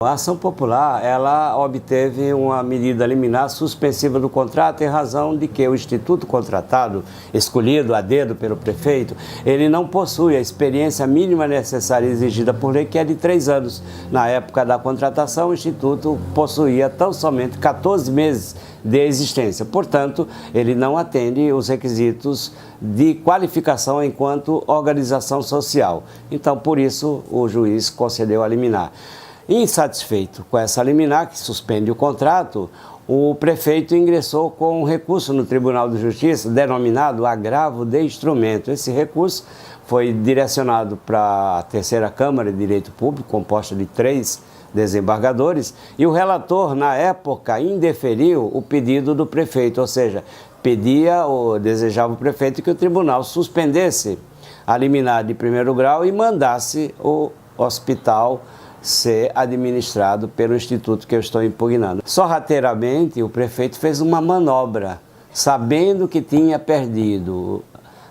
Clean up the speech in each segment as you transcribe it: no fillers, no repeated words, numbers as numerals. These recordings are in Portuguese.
A ação popular, ela obteve uma medida liminar suspensiva do contrato em razão de que o instituto contratado, escolhido a dedo pelo prefeito, ele não possui a experiência mínima necessária exigida por lei, que é de 3 anos. Na época da contratação, o instituto possuía tão somente 14 meses de existência. Portanto, ele não atende os requisitos de qualificação enquanto organização social. Então, por isso, o juiz concedeu a liminar. Insatisfeito com essa liminar, que suspende o contrato, o prefeito ingressou com um recurso no Tribunal de Justiça, denominado agravo de instrumento. Esse recurso foi direcionado para a Terceira Câmara de Direito Público, composta de 3 desembargadores, e o relator, na época, indeferiu o pedido do prefeito, ou seja, pedia ou desejava o prefeito que o tribunal suspendesse a liminar de primeiro grau e mandasse o hospital ser administrado pelo instituto que eu estou impugnando. Sorrateiramente, o prefeito fez uma manobra, sabendo que tinha perdido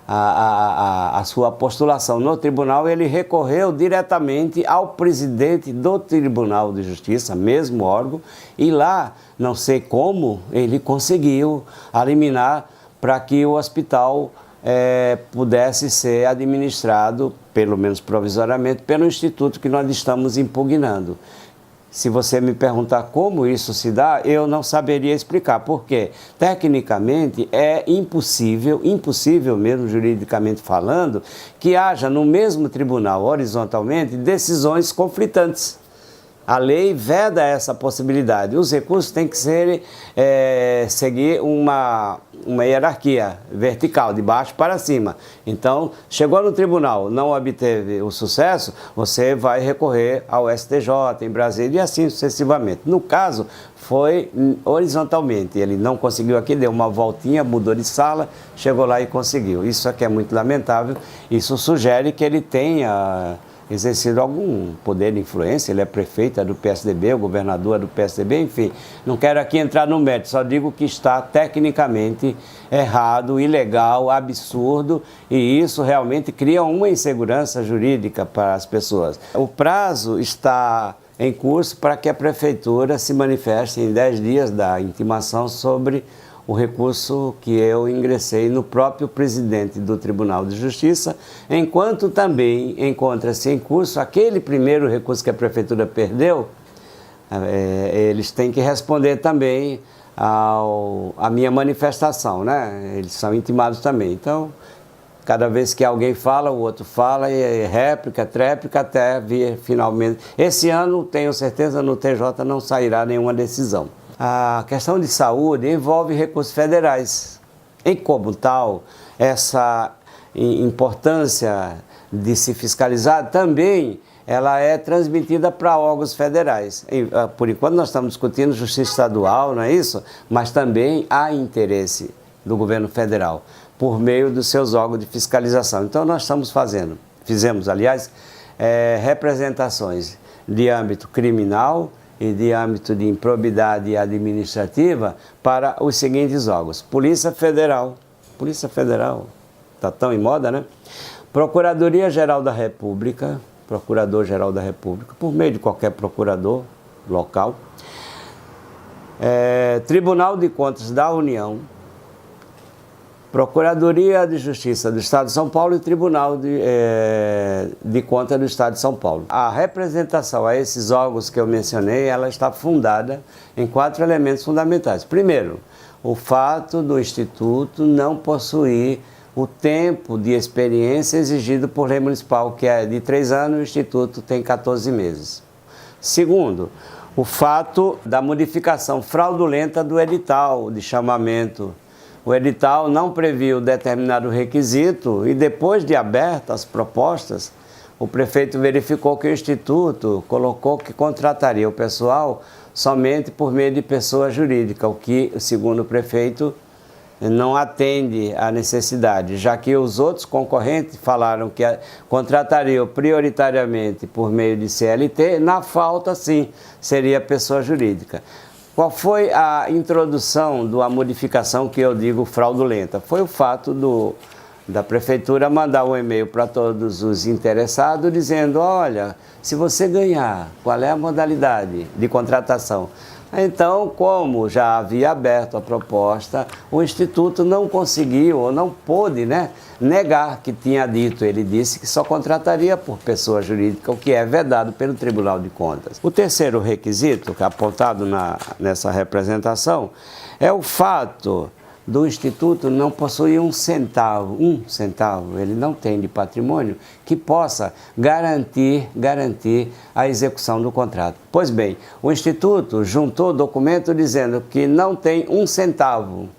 a sua postulação no tribunal, ele recorreu diretamente ao presidente do Tribunal de Justiça, mesmo órgão, e lá, não sei como, ele conseguiu eliminar para que o hospital pudesse ser administrado, pelo menos provisoriamente, pelo instituto que nós estamos impugnando. Se você me perguntar como isso se dá, eu não saberia explicar, porque tecnicamente é impossível mesmo juridicamente falando, que haja no mesmo tribunal, horizontalmente, decisões conflitantes. A lei veda essa possibilidade. Os recursos têm que seguir uma hierarquia vertical, de baixo para cima. Então, chegou no tribunal, não obteve o sucesso, você vai recorrer ao STJ em Brasília e assim sucessivamente. No caso, foi horizontalmente. Ele não conseguiu aqui, deu uma voltinha, mudou de sala, chegou lá e conseguiu. Isso aqui é muito lamentável. Isso sugere que ele tenha exercido algum poder de influência. Ele é prefeito, é do PSDB, o governador é do PSDB, enfim. Não quero aqui entrar no mérito, só digo que está tecnicamente errado, ilegal, absurdo, e isso realmente cria uma insegurança jurídica para as pessoas. O prazo está em curso para que a prefeitura se manifeste em 10 dias da intimação sobre o recurso que eu ingressei no próprio presidente do Tribunal de Justiça, enquanto também encontra-se em curso aquele primeiro recurso que a prefeitura perdeu. Eles têm que responder também à minha manifestação, né? Eles são intimados também. Então, cada vez que alguém fala, o outro fala, e réplica, tréplica, até vir finalmente. Esse ano, tenho certeza, no TJ não sairá nenhuma decisão. A questão de saúde envolve recursos federais. Em como tal, essa importância de se fiscalizar também ela é transmitida para órgãos federais. Por enquanto nós estamos discutindo justiça estadual, não é isso? Mas também há interesse do governo federal por meio dos seus órgãos de fiscalização. Então nós fizemos, aliás, representações de âmbito criminal e de âmbito de improbidade administrativa para os seguintes órgãos: Polícia Federal, está tão em moda, né? Procuradoria-Geral da República, Procurador-Geral da República, por meio de qualquer procurador local, Tribunal de Contas da União, Procuradoria de Justiça do Estado de São Paulo e Tribunal de Contas do Estado de São Paulo. A representação a esses órgãos que eu mencionei, ela está fundada em 4 elementos fundamentais. Primeiro, o fato do Instituto não possuir o tempo de experiência exigido por lei municipal, que é de 3 anos, o Instituto tem 14 meses. Segundo, o fato da modificação fraudulenta do edital de chamamento. O edital não previu determinado requisito e depois de abertas as propostas, o prefeito verificou que o Instituto colocou que contrataria o pessoal somente por meio de pessoa jurídica, o que, segundo o prefeito, não atende à necessidade, já que os outros concorrentes falaram que contratariam prioritariamente por meio de CLT, na falta, sim, seria pessoa jurídica. Qual foi a introdução da modificação que eu digo fraudulenta? Foi o fato da prefeitura mandar um e-mail para todos os interessados dizendo, olha, se você ganhar, qual é a modalidade de contratação? Então, como já havia aberto a proposta, o Instituto não conseguiu ou não pôde, negar que tinha dito. Ele disse que só contrataria por pessoa jurídica, o que é vedado pelo Tribunal de Contas. O terceiro requisito, que é apontado nessa representação, é o fato do Instituto não possuir um centavo, ele não tem de patrimônio que possa garantir a execução do contrato. Pois bem, o Instituto juntou documento dizendo que não tem um centavo,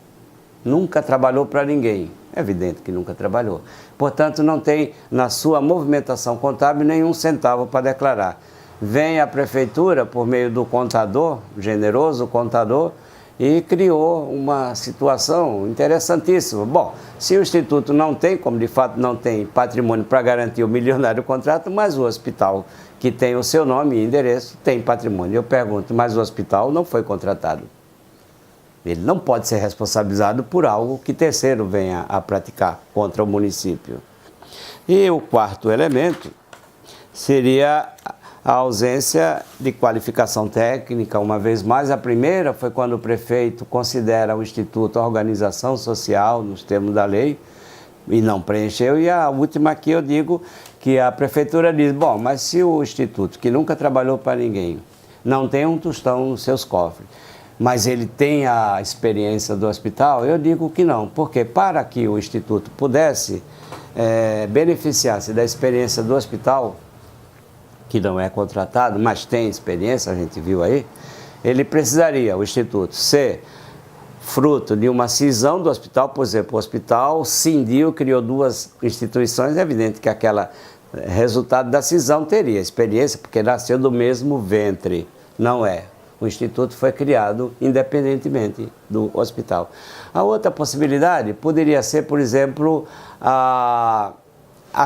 nunca trabalhou para ninguém. É evidente que nunca trabalhou. Portanto, não tem na sua movimentação contábil nenhum centavo para declarar. Vem a prefeitura, por meio do contador, generoso contador, e criou uma situação interessantíssima. Bom, se o Instituto não tem, como de fato não tem patrimônio para garantir o milionário contrato, mas o hospital que tem o seu nome e endereço tem patrimônio. Eu pergunto, mas o hospital não foi contratado. Ele não pode ser responsabilizado por algo que terceiro venha a praticar contra o município. E o quarto elemento seria a ausência de qualificação técnica. Uma vez mais, a primeira foi quando o prefeito considera o Instituto organização social, nos termos da lei, e não preencheu. E a última aqui eu digo que a prefeitura diz, bom, mas se o Instituto, que nunca trabalhou para ninguém, não tem um tostão nos seus cofres, mas ele tem a experiência do hospital, eu digo que não, porque para que o Instituto pudesse beneficiar-se da experiência do hospital, que não é contratado, mas tem experiência, a gente viu aí, ele precisaria, o Instituto, ser fruto de uma cisão do hospital. Por exemplo, o hospital cindiu, criou duas instituições, é evidente que aquele resultado da cisão teria experiência, porque nasceu do mesmo ventre, não é. O Instituto foi criado independentemente do hospital. A outra possibilidade poderia ser, por exemplo, a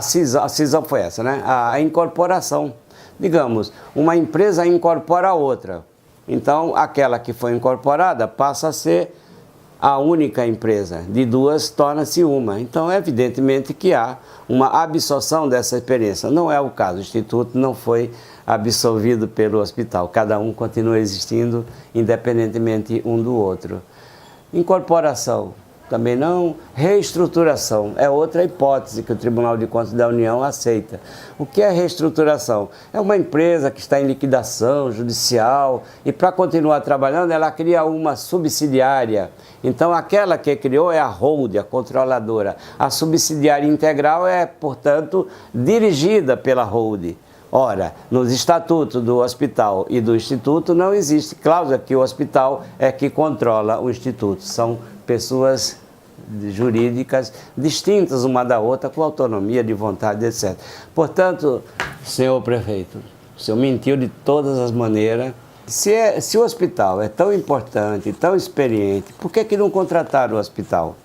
cisão foi essa, a incorporação. Digamos, uma empresa incorpora a outra. Então, aquela que foi incorporada passa a ser a única empresa. De duas, torna-se uma. Então, evidentemente que há uma absorção dessa experiência. Não é o caso. O Instituto não foi absorvido pelo hospital. Cada um continua existindo independentemente um do outro. Incorporação. Também não. Reestruturação é outra hipótese que o Tribunal de Contas da União aceita. O que é reestruturação? É uma empresa que está em liquidação judicial e para continuar trabalhando ela cria uma subsidiária. Então aquela que criou é a holding, a controladora. A subsidiária integral é, portanto, dirigida pela holding. Ora, nos estatutos do hospital e do Instituto não existe cláusula que o hospital é que controla o Instituto. São pessoas jurídicas distintas uma da outra, com autonomia de vontade, etc. Portanto, senhor prefeito, o senhor mentiu de todas as maneiras. Se o hospital é tão importante, tão experiente, por que não contrataram o hospital?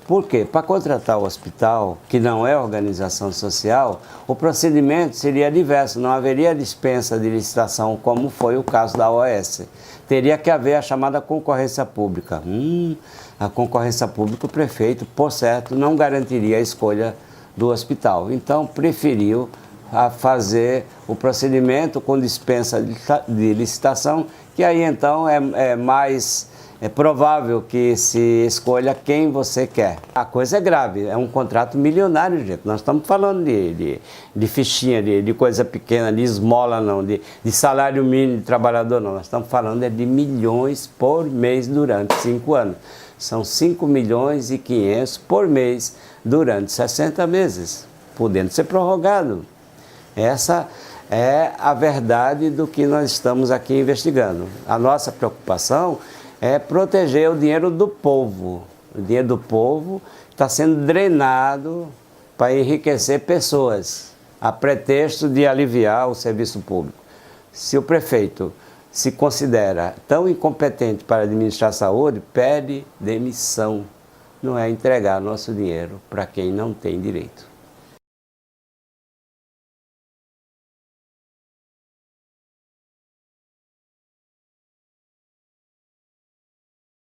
Por quê? Para contratar o hospital, que não é organização social, o procedimento seria diverso, não haveria dispensa de licitação, como foi o caso da OAS. Teria que haver a chamada concorrência pública. A concorrência pública, o prefeito, por certo, não garantiria a escolha do hospital. Então, preferiu fazer o procedimento com dispensa de licitação, que aí então é mais provável que se escolha quem você quer. A coisa é grave, é um contrato milionário, gente. Nós estamos falando de fichinha, de coisa pequena, de esmola não, de salário mínimo de trabalhador não. Nós estamos falando de milhões por mês durante 5 anos. São 5 milhões e 500 por mês durante 60 meses, podendo ser prorrogado. Essa é a verdade do que nós estamos aqui investigando. A nossa preocupação é proteger o dinheiro do povo. O dinheiro do povo está sendo drenado para enriquecer pessoas, a pretexto de aliviar o serviço público. Se o prefeito se considera tão incompetente para administrar a saúde, pede demissão. Não é entregar nosso dinheiro para quem não tem direito.